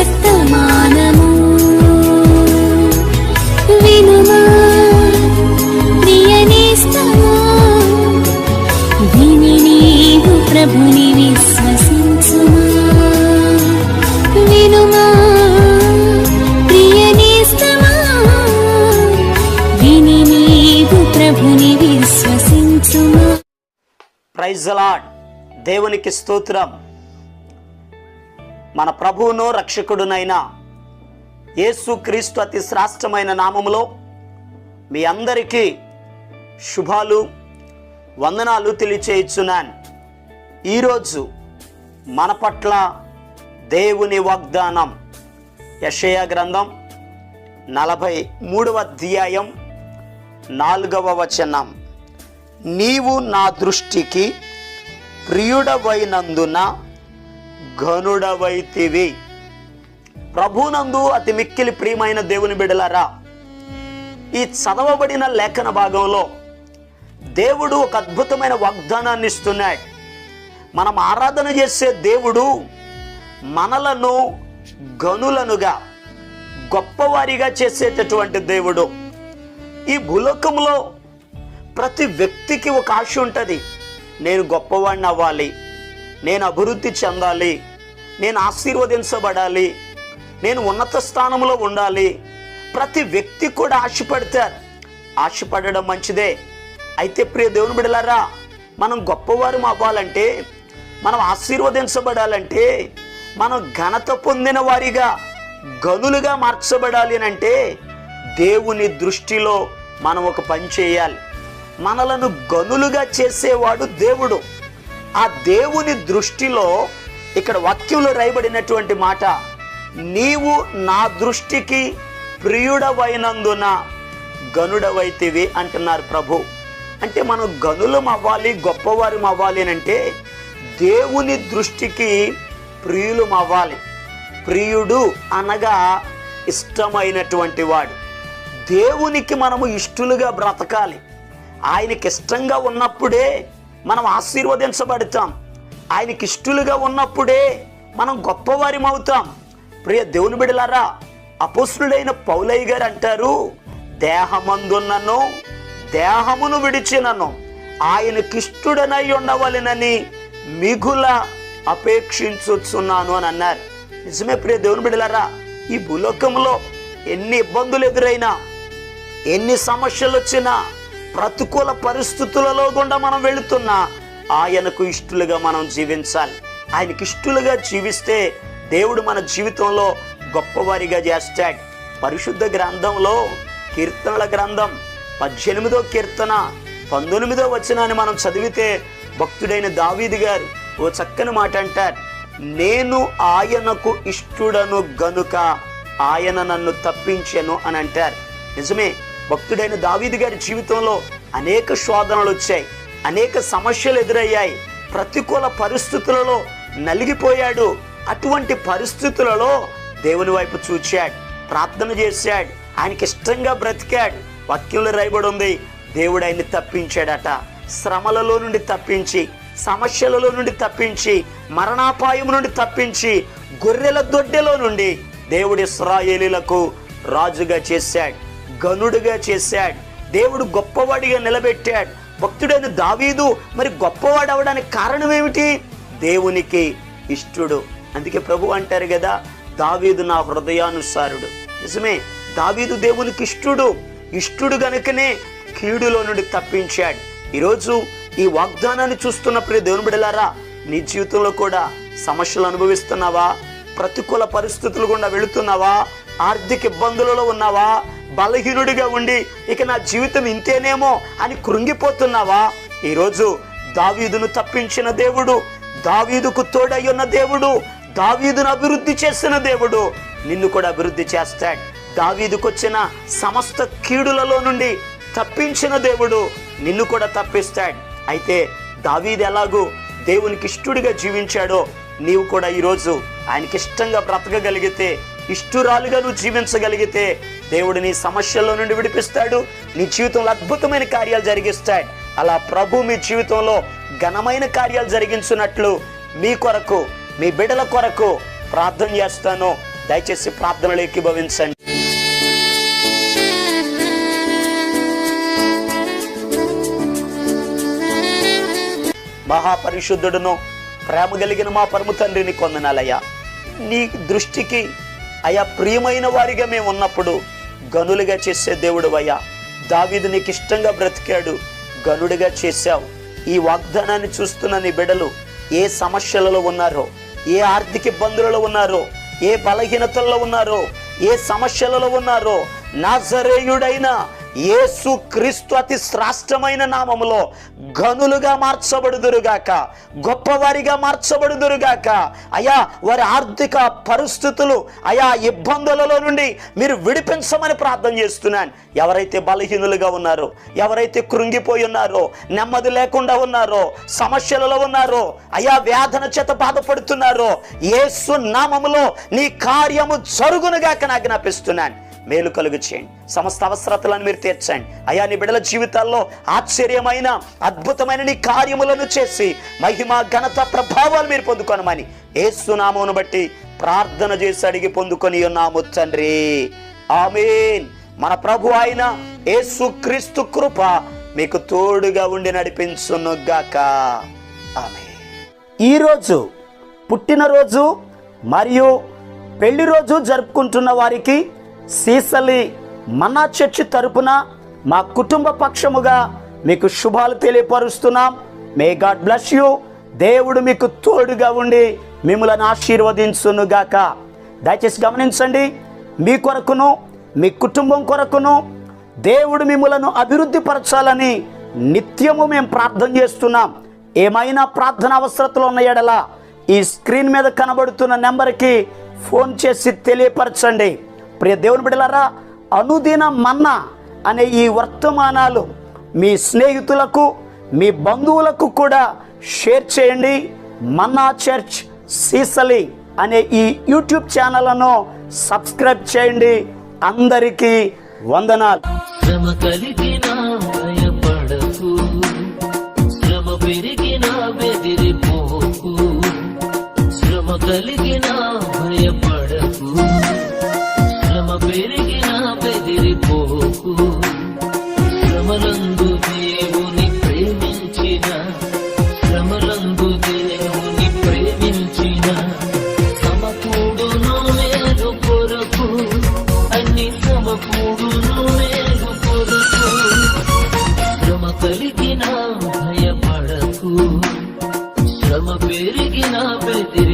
వర్తమానము వినుమా ప్రియనేస్తమా, విని నీవు ప్రభుని విశ్వసించుమా. వినుమా ప్రియనేస్తమా, విని నీవు ప్రభుని విశ్వసించుమా. Praise the lord. దేవునికి స్తోత్రం. మన ప్రభువును రక్షకుడునైన యేసుక్రీస్తు అతి శ్రేష్టమైన నామములో మీ అందరికీ శుభాలు వందనాలు తెలియచేయుచున్నాను. ఈరోజు మన పట్ల దేవుని వాగ్దానం యెషయా గ్రంథం 43వ అధ్యాయం 4వ వచనం. నీవు నా దృష్టికి ప్రియుడవైనందున ఘనుడవైతివి. ప్రభునందు అతి మిక్కిలి ప్రియమైన దేవుని బిడ్డలారా, ఈ చదవబడిన లేఖన భాగంలో దేవుడు ఒక అద్భుతమైన వాగ్దానాన్ని ఇస్తున్నాడు. మనం ఆరాధన చేసే దేవుడు మనలను గనులనుగా గొప్పవారిగా చేసేటటువంటి దేవుడు. ఈ భూలోకంలో ప్రతి వ్యక్తికి ఒక ఆశ ఉంటుంది. నేను గొప్పవాడిని అవ్వాలి, నేను అభివృద్ధి చెందాలి, నేను ఆశీర్వదించబడాలి, నేను ఉన్నత స్థానంలో ఉండాలి. ప్రతి వ్యక్తి కూడా ఆశపడతారు. ఆశపడడం మంచిదే. అయితే ప్రియ దేవుని బిడ్డలారా, మనం గొప్పవారు అవ్వాలంటే, మనం ఆశీర్వదించబడాలంటే, మనం ఘనత పొందిన వారిగా గనులుగా మార్చబడాలి అని అంటే దేవుని దృష్టిలో మనం ఒక పని చేయాలి. మనలను గనులుగా చేసేవాడు దేవుడు. ఆ దేవుని దృష్టిలో ఇక్కడ వాక్యంలో రాయబడినటువంటి మాట, నీవు నా దృష్టికి ప్రియుడవైనందున గనుడవైతివి అంటున్నారు ప్రభు. అంటే మనం గనులం అవ్వాలి, గొప్పవారం అవ్వాలి అని అంటే దేవుని దృష్టికి ప్రియులం అవ్వాలి. ప్రియుడు అనగా ఇష్టమైనటువంటి వాడు. దేవునికి మనము ఇష్టలుగా బ్రతకాలి. ఆయనకి ఇష్టంగా ఉన్నప్పుడే మనం ఆశీర్వదించబడతాం. ఆయనకి ఇష్టలుగా ఉన్నప్పుడే మనం గొప్పవారం అవుతాం. ప్రియ దేవుని బిడ్డలారా, అపోస్తుడైన పౌలయ్య గారు అంటారు, దేహమందున్నను దేహమును విడిచినను ఆయనకిష్టుడనై ఉండవలెనని మిగుల అపేక్షించుచున్నాను అని అన్నారు. నిజమే ప్రియ దేవుని బిడ్డలారా, ఈ భూలోకంలో ఎన్ని ఇబ్బందులు ఎదురైనా, ఎన్ని సమస్యలు వచ్చినా, ప్రతికూల పరిస్థితులలో గుండా మనం వెళుతున్నా ఆయనకు ఇష్టలుగా మనం జీవించాలి. ఆయనకి ఇష్టలుగా జీవిస్తే దేవుడు మన జీవితంలో గొప్పవారిగా చేస్తాడు. పరిశుద్ధ గ్రంథంలో కీర్తనల గ్రంథం 18వ కీర్తన 19వ వచనాన్ని మనం చదివితే భక్తుడైన దావీదు గారు ఓ చక్కని మాట అంటారు, నేను ఆయనకు ఇష్టడను గనుక ఆయన నన్ను తప్పించెను అని అంటారు. నిజమే, భక్తుడైన దావీదు గారి జీవితంలో అనేక శోధనలు వచ్చాయి, అనేక సమస్యలు ఎదురయ్యాయి, ప్రతికూల పరిస్థితులలో నలిగిపోయాడు. అటువంటి పరిస్థితులలో దేవుని వైపు చూచాడు, ప్రార్థన చేశాడు, ఆయనకి ఇష్టంగా బ్రతికాడు. వాక్యంలో రాయబడి ఉంది, దేవుడు ఆయన్ని తప్పించాడట. శ్రమలలో నుండి తప్పించి, సమస్యలలో నుండి తప్పించి, మరణాపాయం నుండి తప్పించి, గొర్రెల దొడ్డెలో నుండి దేవుడు ఇశ్రాయేలీలకు రాజుగా చేశాడు, గనుడుగా చేశాడు. దేవుడు గొప్పవాడిగా నిలబెట్టాడు. భక్తుడైన దావీదు మరి గొప్పవాడు అవడానికి కారణం ఏమిటి? దేవునికి ఇష్టడు. అందుకే ప్రభు అంటారు కదా, దావీదు నా హృదయానుసారుడు. నిజమే, దావీదు దేవునికి ఇష్టడు గనుకనే కీడులో నుండి తప్పించాడు. ఈరోజు ఈ వాగ్దానాన్ని చూస్తున్న ప్రియ దేవుని బిడ్డలారా, నీ జీవితంలో కూడా సమస్యలు అనుభవిస్తున్నావా? ప్రతికూల పరిస్థితులు గుండా వెళుతున్నావా? ఆర్థిక ఇబ్బందులలో ఉన్నావా? బలహీనుడిగా ఉండి ఇక నా జీవితం ఇంతేనేమో అని కృంగిపోతున్నావా? ఈరోజు దావీదును తప్పించిన దేవుడు, దావీదుకు తోడై ఉన్న దేవుడు, దావీదును అభివృద్ధి చేసిన దేవుడు నిన్ను కూడా అభివృద్ధి చేస్తాడు. దావీదుకు వచ్చిన సమస్త కీడులలో నుండి తప్పించిన దేవుడు నిన్ను కూడా తప్పిస్తాడు. అయితే దావీదు ఎలాగూ దేవునికి ఇష్టడిగా జీవించాడో నీవు కూడా ఈరోజు ఆయనకి ఇష్టంగా బ్రతకగలిగితే, ఇష్టురాలుగా నువ్వు జీవించగలిగితే దేవుడు నీ సమస్యల్లో నుండి విడిపిస్తాడు, నీ జీవితంలో అద్భుతమైన కార్యాలు జరిగిస్తాడు. అలా ప్రభు మీ జీవితంలో ఘనమైన కార్యాలు జరిగించున్నట్లు మీ కొరకు, మీ బిడ్డల కొరకు ప్రార్థన చేస్తాను. దయచేసి ప్రార్థనలు ఏకీభవించండి. మహాపరిశుద్ధుడును ప్రేమ కలిగిన మా పరమ తండ్రిని కొందనాలయ్యా. నీ దృష్టికి అయా ప్రియమైన వారిగా మేము ఉన్నప్పుడు గనులుగా చేసే దేవుడు అయ్యా. దావీదు నీకు ఇష్టంగా బ్రతికాడు, గనుడిగా చేశావు. ఈ వాగ్దానాన్ని చూస్తున్న నీ బిడ్డలు ఏ సమస్యలలో ఉన్నారో, ఏ ఆర్థిక ఇబ్బందులలో ఉన్నారో, ఏ బలహీనతల్లో ఉన్నారో, ఏ సమస్యలలో ఉన్నారో, నాజరేయుడైన యేసు క్రీస్తు అతి శ్రేష్టమైన నామములో గనులుగా మార్చబడుదురుగాక, గొప్పవారిగా మార్చబడుదురుగాక. అయా వారి ఆర్థిక పరిస్థితులు అయా ఇబ్బందులలో నుండి మీరు విడిపించమని ప్రార్థన చేస్తున్నాను. ఎవరైతే బలహీనులుగా ఉన్నారో, ఎవరైతే కృంగిపోయి ఉన్నారో, నెమ్మది లేకుండా ఉన్నారో, సమస్యలలో ఉన్నారో, అయా వేదన చేత బాధపడుతున్నారో, యేసు నామములో నీ కార్యము జరుగునుగాక నాకు జ్ఞాపిస్తున్నాను. మేలు కలుగు చేయండి, సమస్త అవసరతలను మీరు తీర్చండి. అయా నీ బిడ్డల జీవితాల్లో ఆశ్చర్యమైన అద్భుతమైన నీ కార్యములను చేసి మహిమ ఘనత ప్రభావాలు మీరు పొందుకొనమని యేసు నామమును బట్టి ప్రార్థన చేసి అడిగి పొందుకొని ఉన్నాము తండ్రి, ఆమేన్. మన ప్రభు అయిన యేసు క్రీస్తు కృప మీకు తోడుగా ఉండి నడిపించునుగాక, ఆమేన్. ఈరోజు పుట్టినరోజు మరియు పెళ్లి రోజు జరుపుకుంటున్న వారికి సీసలి మన్నా చర్చి తరపున మా కుటుంబ పక్షముగా మీకు శుభాలు తెలియపరుస్తున్నాం. May god bless you. దేవుడు మీకు తోడుగా ఉండి మిమ్మల్ని ఆశీర్వదించునుగాక. దయచేసి గమనించండి, మీ కొరకును మీ కుటుంబం కొరకును దేవుడు మిమ్మలను అభివృద్ధి పరచాలని నిత్యము మేము ప్రార్థన చేస్తున్నాం. ఏమైనా ప్రార్థన అవసరతలు ఉన్న ఎడల ఈ స్క్రీన్ మీద కనబడుతున్న నెంబర్కి ఫోన్ చేసి తెలియపరచండి. ప్రియ దేవుని బిడ్డలారా, అనుదిన మన్నా అనే ఈ వర్తమానాలు మీ స్నేహితులకు మీ బంధువులకు కూడా షేర్ చేయండి. మన్నా చర్చ్ సీసలి అనే ఈ యూట్యూబ్ ఛానల్ను సబ్స్క్రైబ్ చేయండి. అందరికీ వందనాలు. శ్రమ కలిగినా భయపడకు, శ్రమ పెరిగినా బెదిరిపోకు, శ్రమ కలిగినా భయపడకు, శ్రమ పెరిగినా బెదిరిపోకు. శ్రమలందు దేవుని ప్రేమించిన, శ్రమలందు దేవుని ప్రేమించిన సమకూడును మేలు కొరకు, అన్ని సమకూడును మేలు కొరకు. శ్రమ కలిగినా భయపడకు, శ్రమ పెరిగినా బెదిరి